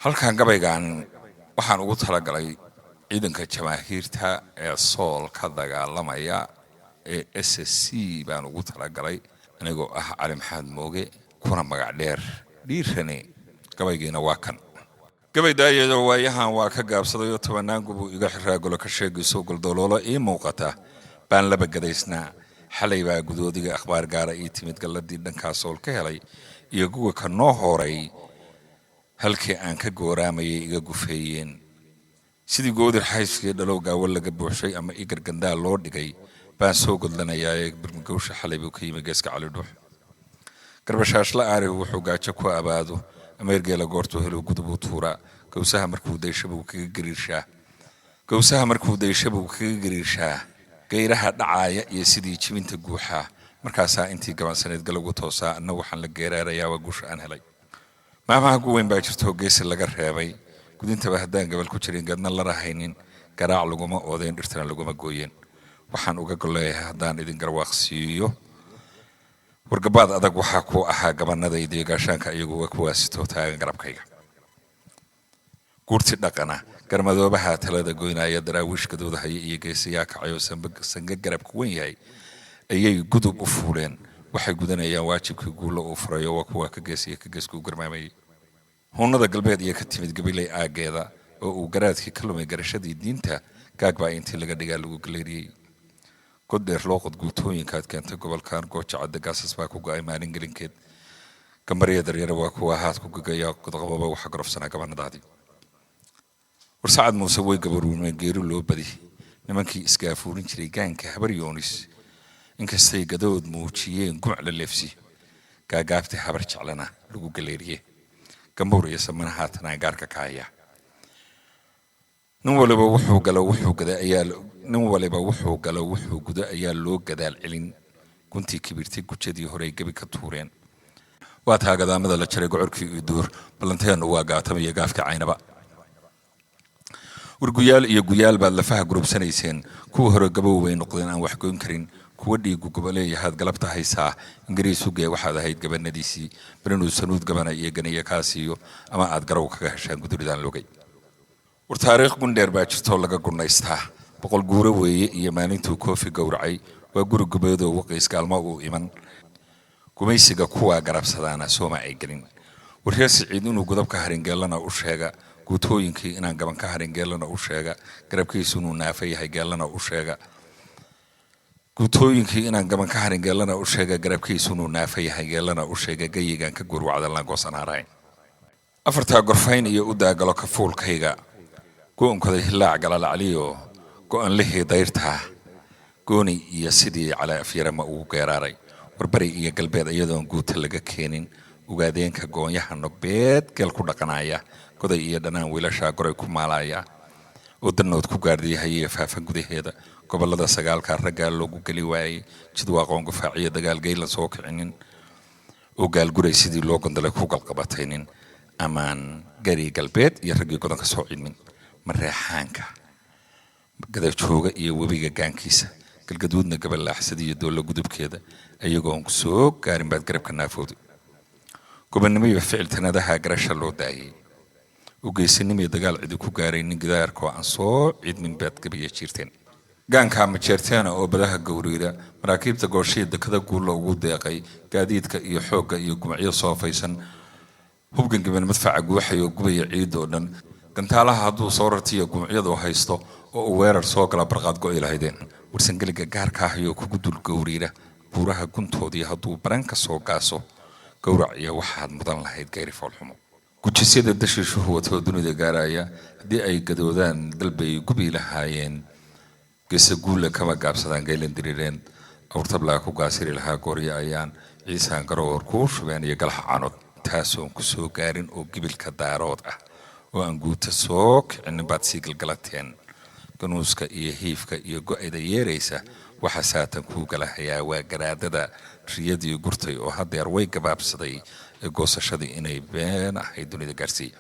halkan gabaygan waxaan ugu talagalay ciidanka jamaahiirta ee sool ka dagaalamaya ee SSC baan ugu talagalay anigoo ah Cali Maxamed Mooge kuna magac dheer dhiirane gabaygeena waa kan gabaydaayada waayahan waa ka gaabsaday oo tobanaan gubu iga xiraagolo ka sheegayso goldoloolo ii muuqata baan laba gadaysnaa xalay baa gudoodiga akhbaar gaara ii timid galladii dhanka sool ka helay iyo kuwa ka noo horay halkii aan ka gooraamay iga gufeeyeen sidii goodir xayskii dhalowga walaga buuxshay ama igar gandaal loo dhigay baan soo godlanayaa barmagowsha xalay buu ka yimid geeska Cali Dhuux garbashash la aari wuxuu gaajo ku abaado ameergeela goortu helo gudub tuura gowsaha markuu deyshabu kaga gariirshaa geeraha dhacaaya iyo sidii jibinta guuxa markaas intii gabansaneed galagu toosaa anna waxaan la geeraarayaa guusha aan helay maamaha ugu weyn baa jirto geesi laga reebay gudintaba haddaan gabal ku jirin gadna la rahaynin garaac laguma oodeen dhirtana laguma gooyeen waxaan uga goleeyahay haddaan idin garwaaqsiiyo wargabaad adag waxaa ku ahaa gabanadayda gaashaanka iyagu kuwaasito taagan garabkayga guurti dhaqana garmadoobaha talada goynaya daraawiish gadoodaha iyo geesiyaa kacayo sanga garabku weyn yahay ayay gudub u fuuleen waxay gudanayaan waajibkii guulo uu furayo waa kuwa ka geesku garmaamay hoonada galbeed iyo ka timid gabilay aageeda oo uu garaadkii ka lumay garashadii diinta gaag baa intii laga dhigaa lagu galeeriyay godeer loo qod guutooyinkaad keentay gobolkan goojacada gaasas baa ku go'ay maalin gelinkeed gambariyada daryara waa kuwa haad ku gagaya qodqababa waxa garofsanaa gabanadaadii warsaacad muuse way gabaruumeen geeri loo badi nimankii isgaafuurin jiray gaanka habar yoonis inkastay gadood muujiyeen gumc la leefsi gaagaabti habar jeclana lagu galeeriye gambuur iyo samana haatana gaarka ka haya nin waliba wuxuu guda ayaa loo gadaal celin guntii kibirtay gujadii hore gabi ka tuureen waa taagadaamada la jaray gocorkii iyo duur balanteenu waa gaatamaya gaafka caynaba warguyaal baad lafaha gurubsanayseen kuwa hore gabow way noqdeen aan wax goyn karin kuwa dhiigu goboleeyahaad galabta haysaa ingiriis u gee waxaad ahayd gabanadiisii barinuu sanuud gabana iyo ganiya kaasiyo ama aad garow kaga heshaan guduridaan logay war taariikh gundheer baa jirtoo laga gunaystaa boqol guuro weeye iyo maalintuu koofi gowracay waa guri gubeedoo waqiis gaalmo uu iman gumaysiga kuwa garabsadaana sooma ay gelin warreer siciid inuu gudubka haringeelana u sheega guutooyinkii inaan gaban ka haringeelana u sheega garabkiisu inuu naafa yahay geelana u sheega guutooyinkii inaan gaban ka haringeelana u sheega garabkiisu inuu naafa yahay geelana u sheega gayigan ka gurwacdalan goosanaarayn afarta gorfayn iyo u daagalo ka fuulkayga goonkada hilaac galalacliyo go'an lihii dayrta gooni iyo sidii cala afyara ma ugu geeraaray warbari iyo galbeed iyadoon guuta laga keenin ugaadeenka goonyaha nogbeed geel ku dhaqanaya goday iyo dhanaan wiilasha goray ku maalaya oo danood ku gaardiyay faafan gudaheeda gobolada sagaalka ragga loogu gali waayay jidwaaqoon gufaaciyo dagaal geyl soo kicinin oo gaal guray sidii loo gondalay ku galqabataynin amaan gari galbeed iyo ragii godanka soo cidmin mareexaanka gadab jooga iyo webiga gaankiisa galgaduudna gabalaaxsad iyo dowla gudubkeeda ayagoon ku soo gaarin baad garabka naafooday gobonnimo iyo ficil tanadaha garasha loo daayay u geysanimo dagaal cid ku gaaray nin gidaarko aan soo cidmin baad gabiya jirteen gaanka ma jeerteena oo badaha gowriida maraakiibta gooshida kada guulo ugu deeqay gaadiidka iyo xoogga iyo gumciyo soofaysan hubgan gaban madfaca guuxayo gubaya ciid oo dhan gantaalaha hadduu soo rartiyo gumciyadu haysto oo weerar soo gala barqaad go'ay lahaydeen warsan galiga gaarka ah iyo kugu dul gowriida buuraha guntoodii hadduu baranka soo gaaso gowrac iyo waxaad mudan lahayd geyri foolxumo gujisyada dashiishuhu wato dunida gaaraya haddii ay gadoodaan dalbay gubi lahaayeen geesa guula kama gaabsadaan geylan dirireen awrtablaa ku gaasiri lahaa goorya ayaan ciisaan garoor kuu shubeen iyo galaha canood taasoon ku soo gaarin oo gibilka daarood ah oo aan guuta soo kicinin baad sii galgalateen ganuuska iyo hiifka iyo go'ayda yeeraysa waxa saatan kuu galahayaa waa garaadada riyadii gurtay oo hadeer way gabaabsaday ee goosashadii inay been ahayd dunida gaarsiiya